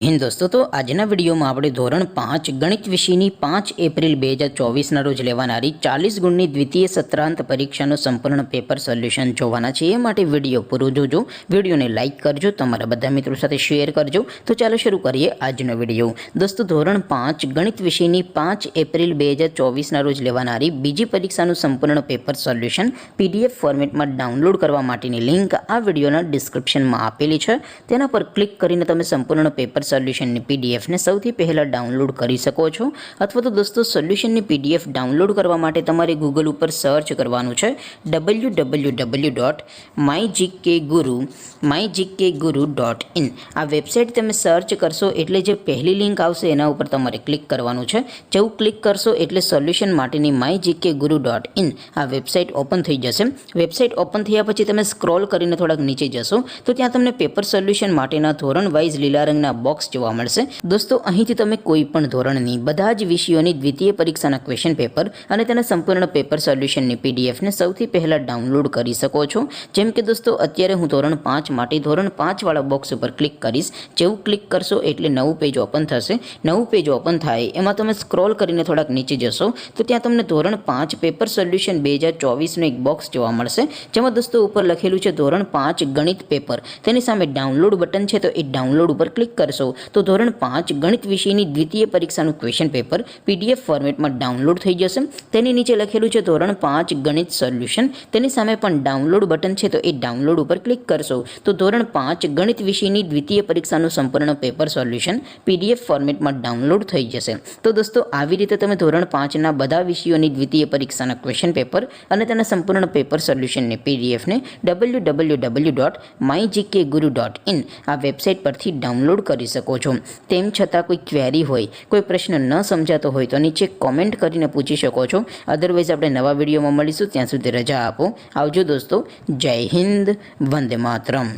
હિન્દ દોસ્તો, તો આજના વિડીયોમાં આપણે ધોરણ 5 ગણિત વિષયની 5 એપ્રિલ 2024ના રોજ લેવાનારી 40 ગુણની દ્વિતીય સત્રાંત પરીક્ષાનું સંપૂર્ણ પેપર સોલ્યુશન જોવાના છે। એ માટે વિડીયો પૂરો જોજો, વિડીયોને લાઇક કરજો, તમારા બધા મિત્રો સાથે શેર કરજો। તો ચાલો શરૂ કરીએ આજનો વિડીયો। દોસ્તો, ધોરણ 5 ગણિત વિષયની 5 એપ્રિલ 2024ના રોજ લેવાનારી બીજી પરીક્ષાનું સંપૂર્ણ પેપર સોલ્યુશન PDF ફોર્મેટમાં ડાઉનલોડ કરવા માટેની લિંક આ વિડીયોના ડિસ્ક્રિપ્શનમાં આપેલી છે। તેના પર ક્લિક કરીને તમે સંપૂર્ણ પેપર સોલ્યુશનની પીડીએફને સૌથી પહેલાં ડાઉનલોડ કરી શકો છો। અથવા તો દોસ્તો, સોલ્યુશનની પીડીએફ ડાઉનલોડ કરવા માટે તમારે ગૂગલ ઉપર સર્ચ કરવાનું છે www.mygkguru.in। આ વેબસાઇટ તમે સર્ચ કરશો એટલે જે પહેલી લિંક આવશે એના ઉપર તમારે ક્લિક કરવાનું છે। જેવું ક્લિક કરશો એટલે સોલ્યુશન માટેની mygkguru.in આ વેબસાઇટ ઓપન થઈ જશે। વેબસાઇટ ઓપન થયા પછી તમે સ્ક્રોલ કરીને થોડાક નીચે જશો તો ત્યાં તમને પેપર સોલ્યુશન માટેના ધોરણ વાઇઝ લીલા રંગના બોક્સ જોવા મળશે। દોસ્તો, અહીંથી તમે કોઈ પણ ધોરણની બધા જ વિષયોની દ્વિતીય પરીક્ષાના ક્વેશ્ચન પેપર અને તેના સંપૂર્ણ પેપર સોલ્યુશનની પીડીએફને સૌથી પહેલાં ડાઉનલોડ કરી શકો છો। જેમ કે દોસ્તો, અત્યારે હું ધોરણ 5 માટે ધોરણ 5 વાળા બોક્સ ઉપર ક્લિક કરીશ। જેવું ક્લિક કરશો એટલે નવું પેજ ઓપન થશે। નવું પેજ ઓપન થાય એમાં તમે સ્ક્રોલ કરીને થોડાક નીચે જશો તો ત્યાં તમને ધોરણ 5 પેપર સોલ્યુશન 2024નું એક બોક્સ જોવા મળશે, જેમાં દોસ્તો ઉપર લખેલું છે ધોરણ 5 ગણિત પેપર। તેની સામે ડાઉનલોડ બટન છે, તો એ ડાઉનલોડ ઉપર ક્લિક કરશો તો ધોરણ 5 ગણિત વિષયની દ્વિતીય પરીક્ષાનું ક્વેશ્ચન પેપર PDF ફોર્મેટમાં ડાઉનલોડ થઈ જશે। તેની નીચે લખેલું છે ધોરણ 5 ગણિત સોલ્યુશન, તેની સામે પણ ડાઉનલોડ બટન છે, તો એ ડાઉનલોડ ઉપર ક્લિક કરશો તો ધોરણ 5 ગણિત વિષયની દ્વિતીય પરીક્ષાનું સંપૂર્ણ પેપર સોલ્યુશન PDF ફોર્મેટમાં ડાઉનલોડ થઈ જશે। તો દોસ્તો, આવી રીતે તમે ધોરણ 5ના બધા વિષયોની દ્વિતીય પરીક્ષાના ક્વેશ્ચન પેપર અને તેના સંપૂર્ણ પેપર સોલ્યુશનની પીડીએફને www.mygkguru.in આ વેબસાઇટ પરથી ડાઉનલોડ કરી શકો છો। તેમ છતાં કોઈ ક્વેરી હોય, કોઈ પ્રશ્ન ન સમજાતો હોય તો નીચે કોમેન્ટ કરીને પૂછી શકો છો। અદરવાઇઝ આપણે નવા વિડીયોમાં મળીશું, ત્યાં સુધી રજા આપો। આવજો દોસ્તો, જય હિન્દ, વંદે માતરમ।